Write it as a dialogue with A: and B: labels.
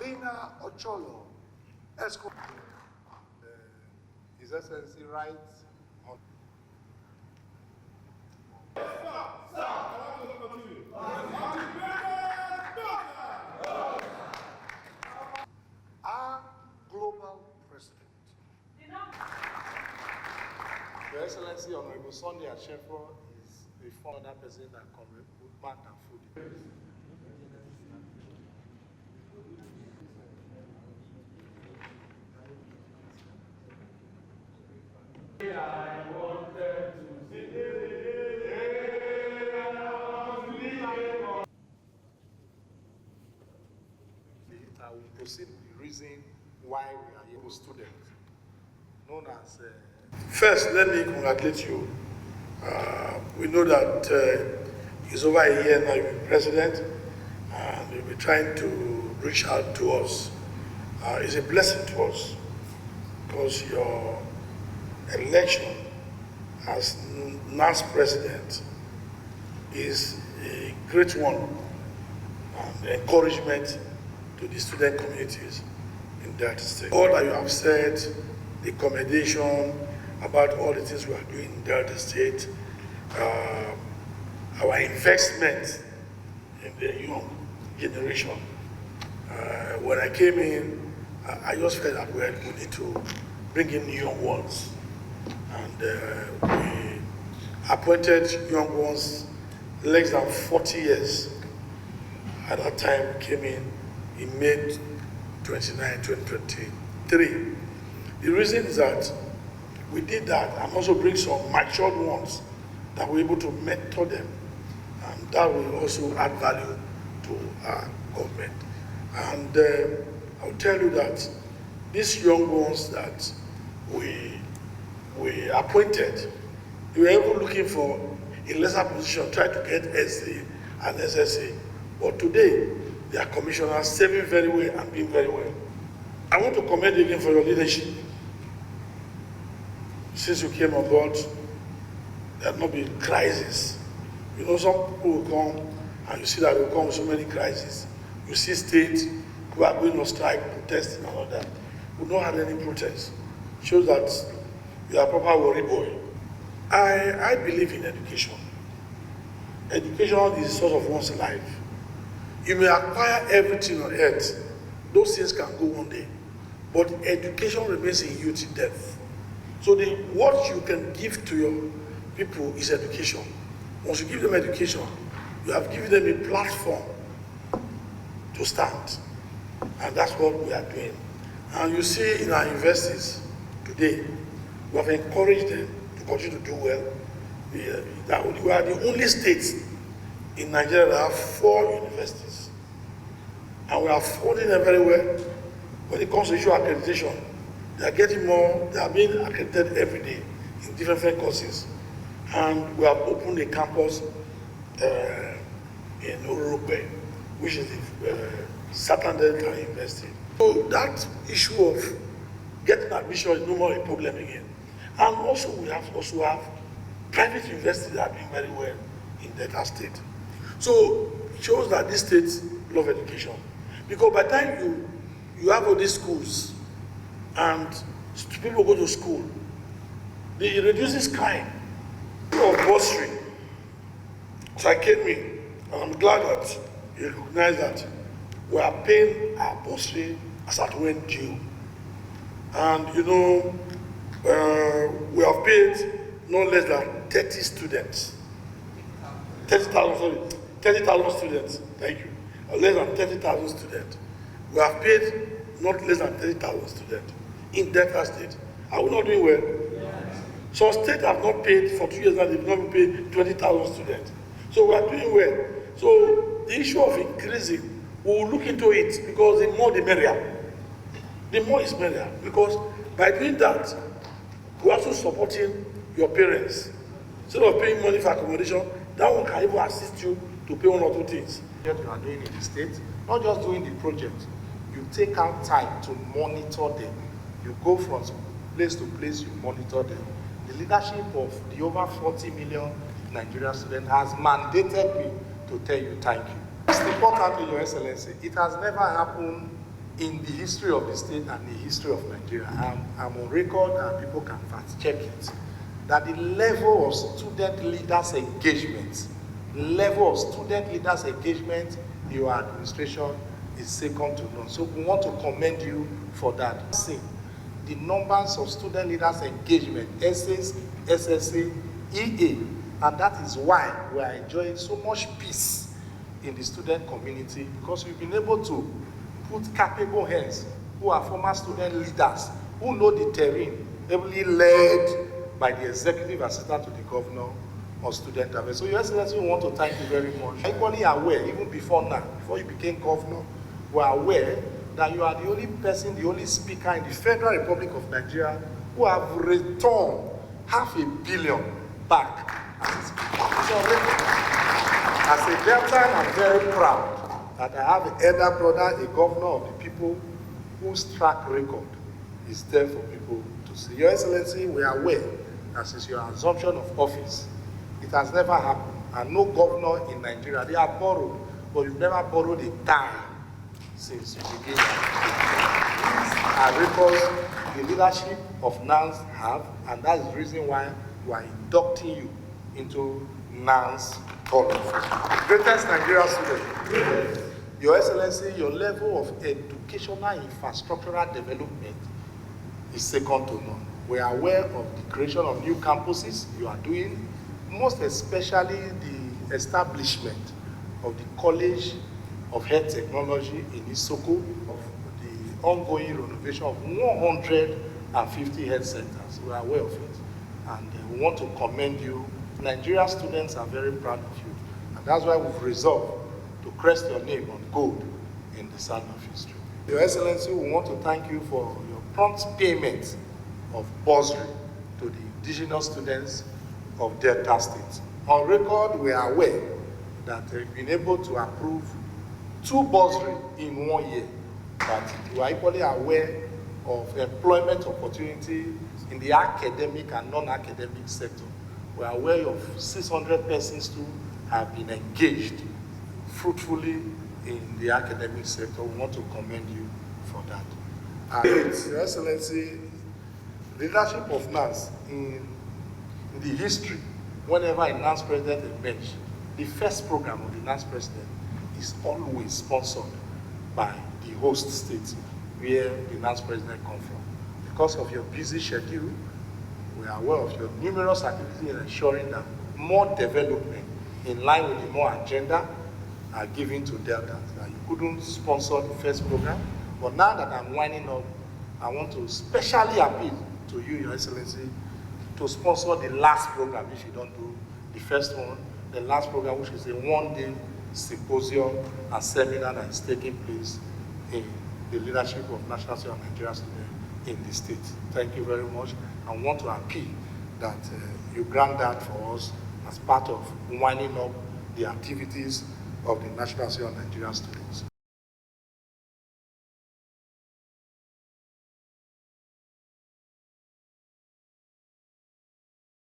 A: Abena Ocholo, escort.
B: His Excellency writes on.
A: Our global president.
B: Your Excellency, Honorable Sunday Ashefo is the former president that Comrade Emonefe and Food. I will proceed with the reason why we are here, students, known as.
C: First, let me congratulate you. We know that it's over a year now you've been president, and you'll be trying to reach out to us. It's a blessing to us because your election as NANS president is a great one and encouragement to the student communities in that state. All that you have said, the commendation about all the things we are doing in Delta State, our investment in the young generation. When I came in, I just felt that we need to bring in young ones. And we appointed young ones less than 40 years. At that time, came in May 29, 2023. The reason is that we did that and also bring some matured ones that we're able to mentor them, and that will also add value to our government. And I'll tell you that these young ones that we appointed, they were even looking for a lesser position, trying to get SA and SSA. But today, they are commissioners, serving very well and doing very well. I want to commend you again for your leadership. Since you came on board, there have not been crises. You know, some people will come and you see that they will come with so many crises. You see states who are going on strike, protesting and all that. We've not had any protests. Shows that you are a proper worry boy. I believe in education. Education is the source of one's life. You may acquire everything on earth. Those things can go one day. But education remains in you till death. So what you can give to your people is education. Once you give them education, you have given them a platform to stand. And that's what we are doing. And you see in our universities today, we have encouraged them to continue to do well. We are the only state in Nigeria that have 4 universities. And we are funding them very well. When it comes to issue accreditation, they are getting more, they are being accredited every day in different courses. And we have opened a campus in Uruguay, which is the Southern Deltan University. So that issue of getting admission is no more a problem again. And also we have private universities that are doing very well in Delta State. So it shows that these states love education. Because by the time you have all these schools and people go to school, it reduces crime of bursary. So I came in, and I'm glad that you recognize that we are paying our bursary as at when due. And you know, we have paid no less than 30 students. 30,000 students, thank you. Less than 30,000 students. We have paid not less than 30,000 students in Delta State. Are we not doing well? Yes. Some states have not paid for 2 years now, they've not paid 20,000 students. So we are doing well. So the issue of increasing, we will look into it because the more the merrier. The more is merrier. Because by doing that, we're also supporting your parents. Instead of paying money for accommodation, that one can even assist you to pay 1 or 2 things.
B: What you are doing in the state, not just doing the project, you take out time to monitor them. You go from place to place, you monitor them. The leadership of the over 40 million Nigerian students has mandated me to tell you thank you. It's important to Your Excellency. It has never happened in the history of the state and the history of Nigeria, I'm on record and people can fact check it, that the level of student leaders engagement, in your administration is second to none. So we want to commend you for that. See, the numbers of student leaders engagement, essays, SSA, EA, and that is why we are enjoying so much peace in the student community, because we've been able to put capable hands who are former student leaders, who know the terrain, heavily led by the executive assistant to the governor of student affairs. So Your Excellency, we want to thank you very much. Equally aware, even before now, before you became governor, we are aware that you are the only person, the only speaker in the Federal Republic of Nigeria who have returned $500 million back as a speaker. So, as a Deltan, I'm very proud that I have an elder brother, a governor of the people whose track record is there for people to see. Your Excellency, we are aware that since your assumption of office, it has never happened, and no governor in Nigeria, they have borrowed, but you've never borrowed a dime since you began. Our records, the leadership of NANS have, and that is the reason why we are inducting you into NANS Hall of Fame. Greatest Nigerian student. Your Excellency, your level of educational infrastructural development is second to none. We are aware of the creation of new campuses you are doing, most especially the establishment of the College of Health Technology in Isoko, of the ongoing renovation of 150 health centers. We are aware of it, and we want to commend you. Nigerian students are very proud of you, and that's why we've resolved to crest your name on gold in the sand of history. Your Excellency, we want to thank you for your prompt payment of bursary to the indigenous students of Delta State. On record, we are aware that we've been able to approve 2 bursaries in 1 year, but we are equally aware of employment opportunity in the academic and non-academic sector. We are aware of 600 persons who have been engaged fruitfully in the academic sector. We want to commend you for that. Your Excellency, leadership of NANS in the history, whenever a NANS president is mentioned, the first program of the NANS president is always sponsored by the host state where the NANS president comes from. Because of your busy schedule, we are aware of your numerous activities in ensuring that more development in line with the more agenda are given to Deltans. Now, you couldn't sponsor the first program, but now that I'm winding up, I want to specially appeal to you, Your Excellency, to sponsor the last program if you don't do the first one, the last program, which is a 1-day symposium and seminar that is taking place in the leadership of National Student of Nigeria students in the state. Thank you very much. I want to appeal that you grant that for us as part of winding up the activities of the National Student of Nigeria students.